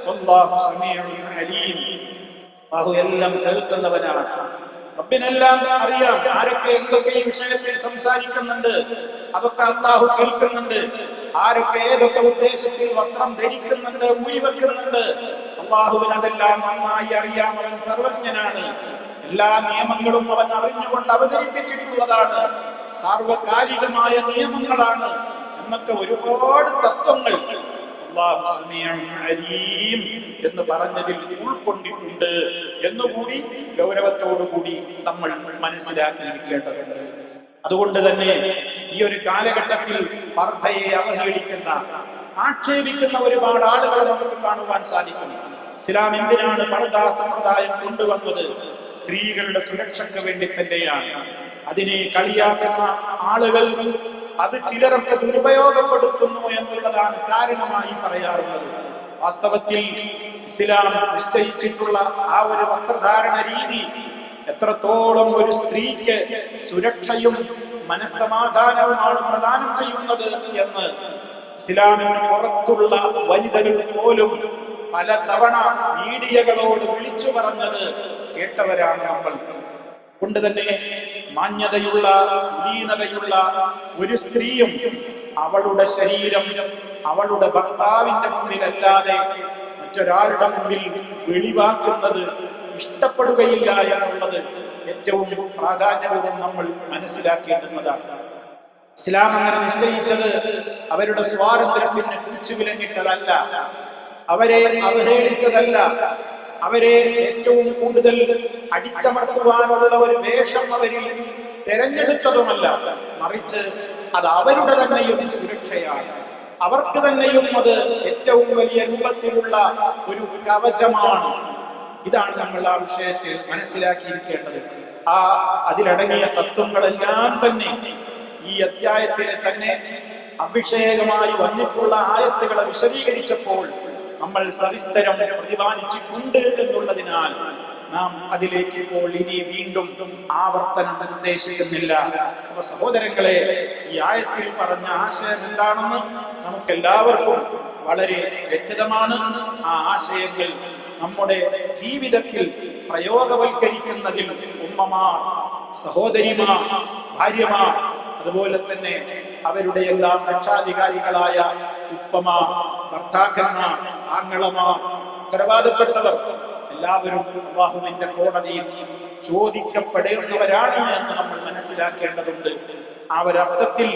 വല്ലാഹു സമീഉൻ അലീം. അല്ലാഹു എല്ലാം കേൾക്കുന്നവനാണ്. റബ്ബിനെല്ലാം അറിയാം. ആരൊക്കെ എന്തൊക്കെ ഈ വിഷയത്തിൽ സംസാരിക്കുന്നുണ്ട് അതൊക്കെ അല്ലാഹു കേൾക്കുന്നുണ്ട്. ആരൊക്കെ ഏതൊക്കെ ഉദ്ദേശത്തിൽ വസ്ത്രം ധരിക്കുന്നുണ്ട്, ഊരിവെക്കുന്നുണ്ട്, അല്ലാഹുവിന് അതെല്ലാം നന്നായി അറിയാം. അവൻ സർവജ്ഞനാണ്. എല്ലാ നിയമങ്ങളും അവൻ അറിഞ്ഞുകൊണ്ട് അവതരിപ്പിച്ചിട്ടുള്ളതാണ്. സാർവകാലികമായ നിയമങ്ങളാണ് എന്നൊക്കെ ഒരുപാട് തത്വങ്ങൾ അല്ലാഹു സമീഉൻ അലീം എന്ന് പറഞ്ഞതിൽ ഉൾക്കൊണ്ടിട്ടുണ്ട് എന്നുകൂടി ഗൗരവത്തോടുകൂടി നമ്മൾ മനസ്സിലാക്കിയിരിക്കേണ്ടതുണ്ട്. അതുകൊണ്ട് തന്നെ ഈ ഒരു കാലഘട്ടത്തിൽ പർദ്ദയെ അവഹേളിക്കുന്ന, ആക്ഷേപിക്കുന്ന ഒരുപാട് ആളുകളെ നമുക്ക് കാണുവാൻ സാധിക്കും. ഇസ്ലാം എന്തിനാണ് പർദ്ദാ സമ്പ്രദായം കൊണ്ടുവന്നത്? സ്ത്രീകളുടെ സുരക്ഷയ്ക്ക് വേണ്ടി തന്നെയാണ്. അതിനെ കളിയാക്കുന്ന ആളുകൾ അത് ചിലരൊക്കെ ദുരുപയോഗപ്പെടുത്തുന്നു എന്നുള്ളതാണ് കാരണമായി പറയാറുള്ളത്. വാസ്തവത്തിൽ ഇസ്ലാം നിശ്ചയിച്ചിട്ടുള്ള ആ ഒരു വസ്ത്രധാരണ രീതി എത്രത്തോളം ഒരു സ്ത്രീക്ക് സുരക്ഷയും മനസ്സമാധാനവുമാണ് പ്രദാനം ചെയ്യുന്നത് എന്ന് ഇസ്ലാമിന് പുറത്തുള്ള വനിതകൾ പോലും പലതവണ മീഡിയകളോട് വിളിച്ചു പറഞ്ഞത് കേട്ടവരാണ് നമ്മൾ. കൊണ്ട് തന്നെ മാന്യതയുള്ള, കുലീനതയുള്ള ഒരു സ്ത്രീയും അവളുടെ ശരീരം അവളുടെ ഭർത്താവിന്റെ മുന്നിലല്ലാതെ മറ്റൊരാളുടെ മുന്നിൽ വെളിവാക്കുന്നത് ഇഷ്ടപ്പെടുകയില്ല എന്നുള്ളത് ഏറ്റവും പ്രാധാന്യപൂർവ്വം നമ്മൾ മനസ്സിലാക്കേണ്ടുന്നതാണ്. ഇസ്ലാം അങ്ങനെ നിശ്ചയിച്ചത് അവരുടെ സ്വാതന്ത്ര്യത്തിന് കുറിച്ചുവിലങ്ങിട്ടതല്ല, അവരെ അവഹേളിച്ചതല്ല, അവരെ ഏറ്റവും കൂടുതൽ അടിച്ചമർത്തുവാനുള്ള ഒരു വേഷം അവരിൽ തെരഞ്ഞെടുത്തതുമല്ല. മറിച്ച് അത് അവരുടെ തന്നെയും സുരക്ഷയാണ്. അവർക്ക് തന്നെയും അത് ഏറ്റവും വലിയ രൂപത്തിലുള്ള ഒരു കവചമാണ്. ഇതാണ് നമ്മൾ ആ വിഷയത്തിൽ മനസ്സിലാക്കിയിരിക്കേണ്ടത്. അതിലടങ്ങിയ തത്വങ്ങളെല്ലാം തന്നെ ഈ അധ്യായത്തിലെ തന്നെ അഭിഷേകമായി വന്നിട്ടുള്ള ആയത്തുകളെ വിശദീകരിച്ചപ്പോൾ നമ്മൾ സവിസ്തരം പ്രതിപാദിച്ചിട്ടുണ്ട് എന്നുള്ളതിനാൽ നാം അതിലേക്ക് ഇപ്പോൾ ഇനി വീണ്ടും ആവർത്തനം ഉദ്ദേശിക്കുന്നില്ല. അപ്പൊ സഹോദരങ്ങളെ, ഈ ആയത്തിൽ പറഞ്ഞ ആശയം എന്താണെന്ന് നമുക്കെല്ലാവർക്കും വളരെ വ്യക്തമാണ്. ആ ആശയങ്ങൾ നമ്മുടെ ജീവിതത്തിൽ പ്രയോഗവൽക്കരിക്കുന്നതിൽ ഉമ്മമാർ, സഹോദരിമാർ, ഭാര്യമാർ, അതുപോലെ തന്നെ അവരുടെ എല്ലാം രക്ഷാധികാരികളായ ഉപ്പമാർ, ഭർത്താക്കന്മാർ, ആങ്ങളമാർ, ഉത്തരവാദപ്പെട്ടവർ എല്ലാവരും അല്ലാഹുവിന്റെ കോടതിയിൽ ചോദിക്കപ്പെടേണ്ടവരാണ് എന്ന് നമ്മൾ മനസ്സിലാക്കേണ്ടതുണ്ട്. ആ ഒരർത്ഥത്തിൽ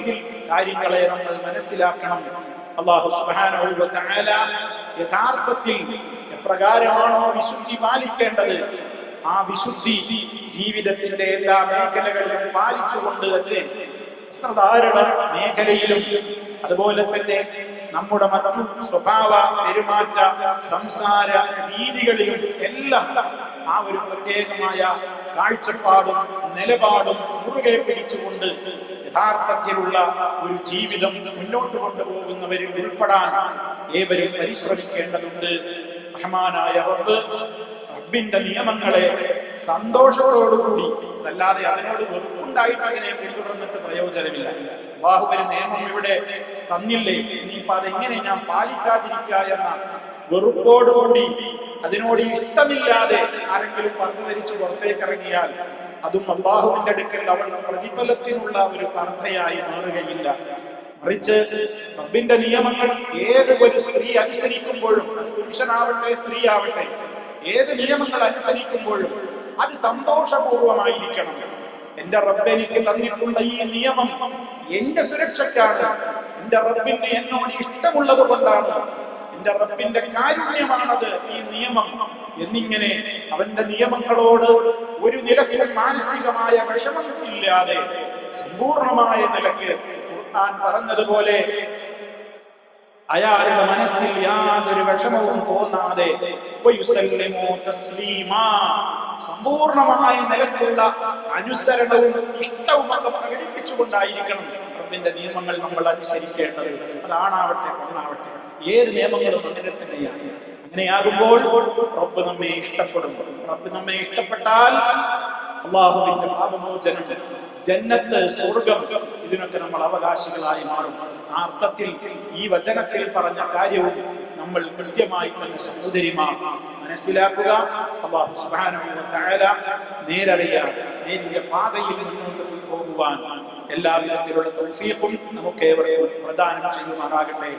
കാര്യങ്ങളെ നമ്മൾ മനസ്സിലാക്കണം. അല്ലാഹു സുബ്ഹാനഹു വ തആല യഥാർത്ഥത്തിൽ എപ്രകാരമാണോ വിശുദ്ധി പാലിക്കേണ്ടത് ആ വിശുദ്ധി ജീവിതത്തിന്റെ എല്ലാ മേഖലകളിലും പാലിച്ചുകൊണ്ട് തന്നെ വസ്ത്രധാരണ മേഖലയിലും അതുപോലെ തന്നെ നമ്മുടെ മറ്റു സ്വഭാവ, പെരുമാറ്റ, സംസാര രീതികളിലും എല്ലാം ആ ഒരു പ്രത്യേകമായ കാഴ്ചപ്പാടും നിലപാടും മുറുകെ പിടിച്ചുകൊണ്ട് യഥാർത്ഥത്തിലുള്ള ഒരു ജീവിതം മുന്നോട്ട് കൊണ്ടുപോകുന്നവരിൽ ഉൾപ്പെടാൻ ഏവരും പരിശ്രമിക്കേണ്ടതുണ്ട്. റഹ്മാനായ റബ്ബിന്റെ നിയമങ്ങളെ സന്തോഷത്തോടുകൂടി, അതല്ലാതെ അതിനോട് വെറുപ്പുണ്ടായിട്ട് അതിനെ പിന്തുടർന്നിട്ട് പ്രയോജനമില്ല. അല്ലാഹു ഒരു നിയമം ഇവിടെ തന്നില്ലേ, ഇനിയിപ്പോ അതെങ്ങനെ ഞാൻ പാലിക്കാതിരിക്കുക എന്ന വെറുപ്പോടുകൂടി, അതിനോട് ഇഷ്ടമില്ലാതെ ആരെങ്കിലും പർദ്ദ ധരിച്ചു പുറത്തേക്ക് ഇറങ്ങിയാൽ അതും അല്ലാഹുവിന്റെ അടുക്കൽ അവളുടെ പ്രതിഫലത്തിനുള്ള ഒരു പർദ്ദയായി മാറുകയില്ല. മറിച്ച് റബ്ബിന്റെ നിയമങ്ങൾ ഏത് ഒരു സ്ത്രീ അനുസരിക്കുമ്പോഴും, പുരുഷനാവട്ടെ സ്ത്രീ ആവട്ടെ, ഏത് നിയമങ്ങൾ അനുസരിക്കുമ്പോഴും അത് സന്തോഷപൂർവമായിരിക്കണം. എന്റെ റബ്ബ് എനിക്ക് തന്നിട്ടുള്ള ഈ നിയമം എന്റെ സുരക്ഷയ്ക്കാണ്, എന്റെ റബ്ബിന് എന്നോട് ഇഷ്ടമുള്ളത് കൊണ്ടാണ്, എന്റെ റബ്ബിന്റെ കാരുണ്യമാണത് ഈ നിയമം എന്നിങ്ങനെ അവന്റെ നിയമങ്ങളോട് ഒരു നിലയ്ക്കും മാനസികമായ വിഷമം ഇല്ലാതെ സമ്പൂർണമായ നിലയ്ക്ക് ഖുർആൻ പറഞ്ഞതുപോലെ അയാളുടെ മനസ്സിൽ യാതൊരു വിഷമവും തോന്നാതെ സമ്പൂർണമായ നിലക്കുള്ള അനുസരണവും ഇഷ്ടവും ഒക്കെ പ്രകടിപ്പിച്ചുകൊണ്ടായിരിക്കണം റബ്ബിന്റെ നിയമങ്ങൾ നമ്മൾ അനുസരിക്കേണ്ടത്. അതാണാവട്ടെ പെണ്ണാവട്ടെ, ഏത് നിയമങ്ങളും അങ്ങനെ തന്നെയാണ്. അങ്ങനെയാകുമ്പോൾ റബ്ബ് നമ്മെ ഇഷ്ടപ്പെടും. റബ്ബ് നമ്മെ ഇഷ്ടപ്പെട്ടാൽ അല്ലാഹുവിന്റെ പാപമോചനം, ജന്നത്ത്, സ്വർഗം, ഇതിനൊക്കെ നമ്മൾ അവകാശികളായി മാറും. ആ അർത്ഥത്തിൽ ഈ വചനത്തിൽ പറഞ്ഞ കാര്യവും നമ്മൾ കൃത്യമായി തന്നെ സഹോദരിമാർ മനസ്സിലാക്കുക. അല്ലാഹു സുബ്ഹാനഹു വ തആല നേരറിയാൻ, നേരിന്റെ പാതയിൽ മുന്നോട്ട് പോകുവാൻ എല്ലാവിധത്തിലുള്ള തൗഫീഖും നമുക്കേവർക്കും പ്രദാനം ചെയ്യുമാറാകട്ടെ.